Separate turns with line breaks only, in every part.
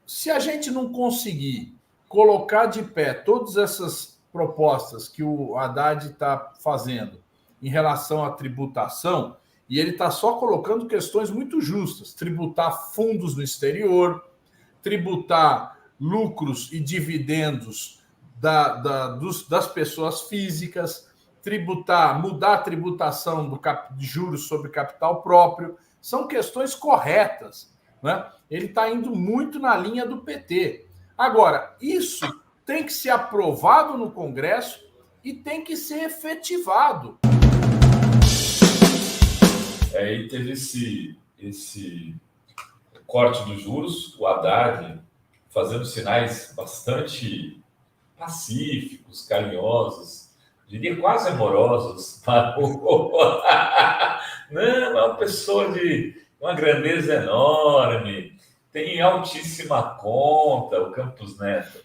se a gente não conseguir colocar de pé todas essas propostas que o Haddad está fazendo em relação à tributação, e ele está só colocando questões muito justas: tributar fundos no exterior, tributar lucros e dividendos das pessoas físicas, mudar a tributação de juros sobre capital próprio, são questões corretas, né? Ele está indo muito na linha do PT. Agora, isso tem que ser aprovado no Congresso e tem que ser efetivado.
Aí teve esse corte dos juros, o Haddad fazendo sinais bastante pacíficos, carinhosos, diria quase amorosos. Não, é uma pessoa de uma grandeza enorme, tem altíssima conta, o Campos Neto.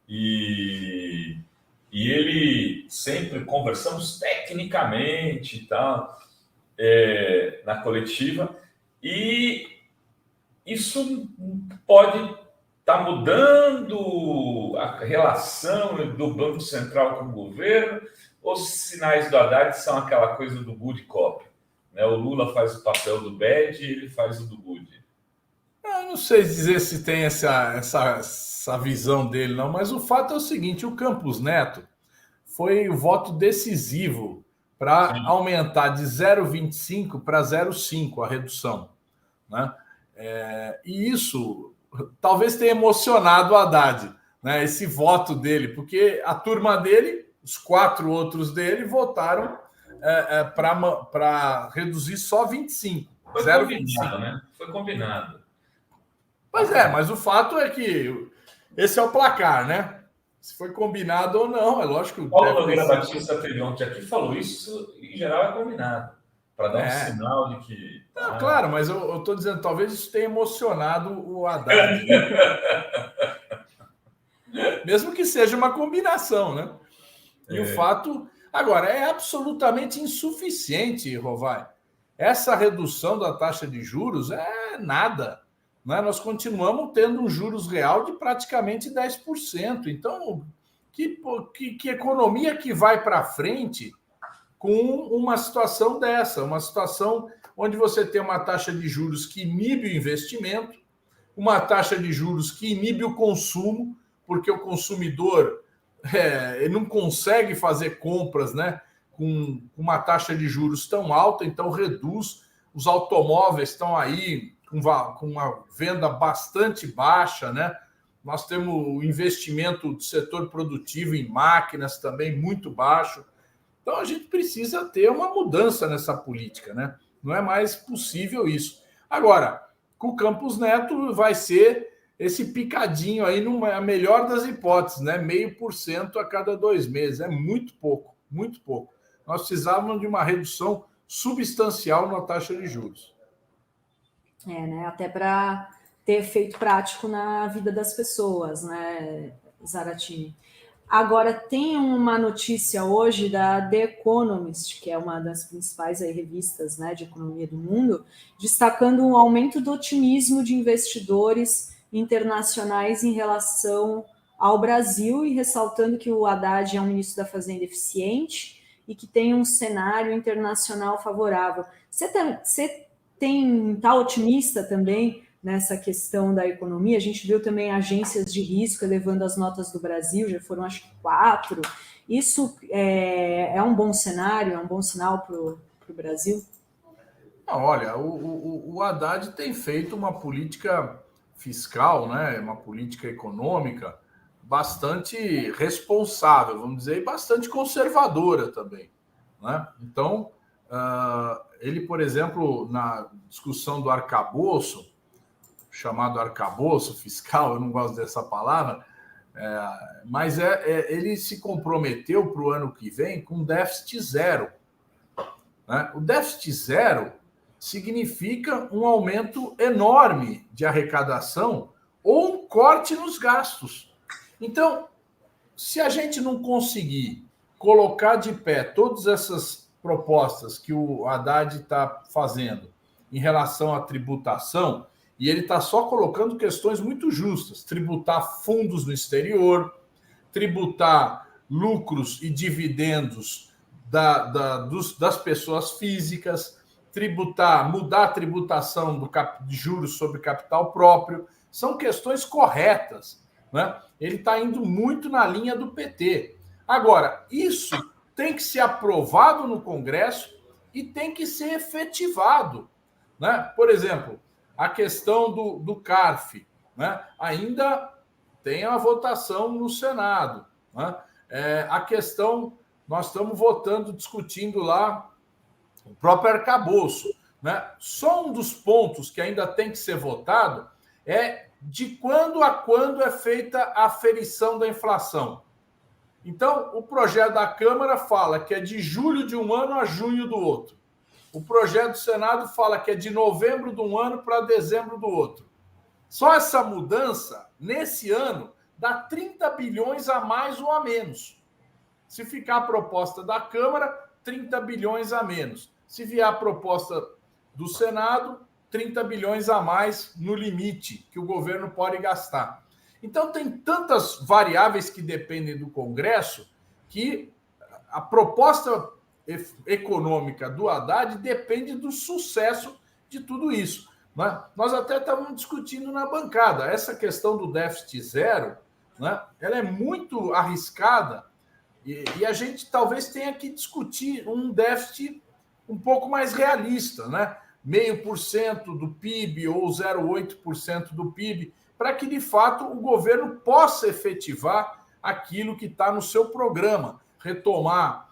E ele sempre conversamos tecnicamente e tal, na coletiva, e isso pode estar mudando a relação do Banco Central com o governo, ou os sinais do Haddad são aquela coisa do good cop, né? O Lula faz o papel do bad e ele faz o do good.
Eu não sei dizer se tem essa visão dele, não, mas o fato é o seguinte: o Campos Neto foi o voto decisivo para aumentar de 0,25 para 0,5 a redução, né? E isso talvez tenha emocionado o Haddad, né? Esse voto dele, porque a turma dele, os 4 outros dele, votaram para reduzir só 25.
Foi 0,25, né? Foi combinado.
Pois é, mas o fato é que esse é o placar, né? Se foi combinado ou não, é lógico que...
Paulo Nogueira Batista teve ontem aqui, falou isso, em geral é combinado, para dar um sinal de que...
Não, claro, mas eu estou dizendo, talvez isso tenha emocionado o Haddad. Né? Mesmo que seja uma combinação, né? E o fato... Agora, é absolutamente insuficiente, Rovai. Essa redução da taxa de juros é nada. Né? Nós continuamos tendo um juros real de praticamente 10%. Então, que economia que vai para frente com uma situação dessa? Uma situação onde você tem uma taxa de juros que inibe o investimento, uma taxa de juros que inibe o consumo, porque o consumidor ele não consegue fazer compras, né, com uma taxa de juros tão alta, então reduz. Os automóveis estão aí com uma venda bastante baixa, né? Nós temos o investimento do setor produtivo em máquinas também muito baixo. Então a gente precisa ter uma mudança nessa política, né? Não é mais possível isso. Agora, com o Campos Neto vai ser esse picadinho aí, a melhor das hipóteses, né? 0,5% a cada 2 meses. É muito pouco, muito pouco. Nós precisávamos de uma redução substancial na taxa de juros.
Né? Até para ter efeito prático na vida das pessoas, né, Zaratini? Agora, tem uma notícia hoje da The Economist, que é uma das principais revistas, né, de economia do mundo, destacando um aumento do otimismo de investidores internacionais em relação ao Brasil e ressaltando que o Haddad é um ministro da Fazenda eficiente e que tem um cenário internacional favorável. Você está otimista também nessa questão da economia? A gente viu também agências de risco elevando as notas do Brasil, já foram acho que 4. Isso é um bom cenário, é um bom sinal para o Brasil?
Não, olha, o Haddad tem feito uma política fiscal, né, uma política econômica bastante responsável, vamos dizer, e bastante conservadora também, né? Então, ele, por exemplo, na discussão do arcabouço, chamado arcabouço fiscal, eu não gosto dessa palavra, mas ele se comprometeu para o ano que vem com déficit zero. Né? O déficit zero significa um aumento enorme de arrecadação ou um corte nos gastos. Então, se a gente não conseguir colocar de pé todas essas propostas que o Haddad está fazendo em relação à tributação, e ele está só colocando questões muito justas: tributar fundos no exterior, tributar lucros e dividendos das pessoas físicas, mudar a tributação de juros sobre capital próprio. São questões corretas, né? Ele está indo muito na linha do PT. Agora, isso tem que ser aprovado no Congresso e tem que ser efetivado, né? Por exemplo, a questão do CARF, né? Ainda tem a votação no Senado, né? A questão, nós estamos votando, discutindo lá o próprio arcabouço, né? Só um dos pontos que ainda tem que ser votado é de quando a quando é feita a aferição da inflação. Então, o projeto da Câmara fala que é de julho de um ano a junho do outro. O projeto do Senado fala que é de novembro de um ano para dezembro do outro. Só essa mudança, nesse ano, dá 30 bilhões a mais ou a menos. Se ficar a proposta da Câmara, 30 bilhões a menos. Se vier a proposta do Senado, 30 bilhões a mais no limite que o governo pode gastar. Então, tem tantas variáveis que dependem do Congresso que a proposta econômica do Haddad depende do sucesso de tudo isso, né? Nós até estávamos discutindo na bancada. Essa questão do déficit zero, né, ela é muito arriscada e a gente talvez tenha que discutir um déficit um pouco mais realista, né? 0,5% do PIB ou 0,8% do PIB, para que, de fato, o governo possa efetivar aquilo que está no seu programa, retomar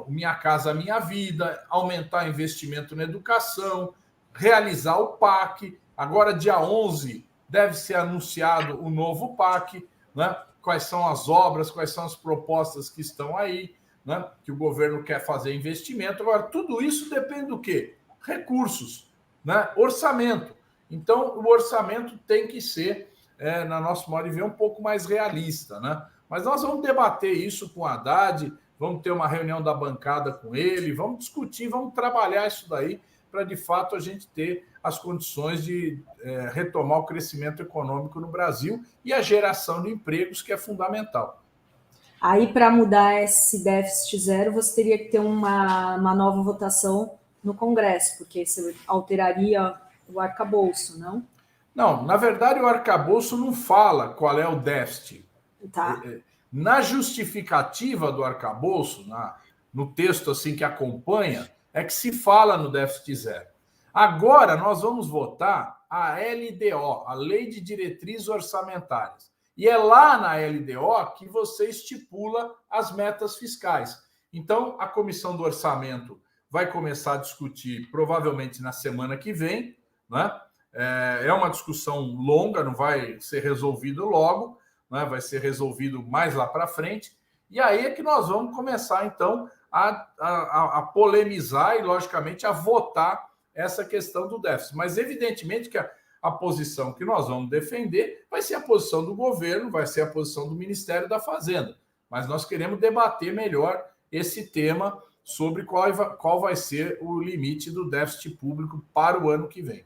Minha Casa Minha Vida, aumentar investimento na educação, realizar o PAC. Agora, dia 11, deve ser anunciado o novo PAC, né? Quais são as obras, quais são as propostas que estão aí, né? Que o governo quer fazer investimento. Agora, tudo isso depende do quê? Recursos, né? Orçamento. Então, o orçamento tem que ser, na nossa modo de ver, um pouco mais realista, né? Mas nós vamos debater isso com o Haddad, vamos ter uma reunião da bancada com ele, vamos discutir, vamos trabalhar isso daí para, de fato, a gente ter as condições de retomar o crescimento econômico no Brasil e a geração de empregos, que é fundamental.
Aí, para mudar esse déficit zero, você teria que ter uma nova votação no Congresso, porque você alteraria o arcabouço, não?
Não, na verdade, o arcabouço não fala qual é o déficit.
Tá.
Na justificativa do arcabouço, no texto assim que acompanha, é que se fala no déficit zero. Agora nós vamos votar a LDO, a Lei de Diretrizes Orçamentárias. E é lá na LDO que você estipula as metas fiscais. Então, a Comissão do Orçamento vai começar a discutir, provavelmente na semana que vem, né? É uma discussão longa, não vai ser resolvido logo, né? Vai ser resolvido mais lá para frente. E aí é que nós vamos começar, então, a polemizar e, logicamente, a votar essa questão do déficit. Mas, evidentemente, que a posição que nós vamos defender vai ser a posição do governo, vai ser a posição do Ministério da Fazenda. Mas nós queremos debater melhor esse tema sobre qual vai ser o limite do déficit público para o ano que vem.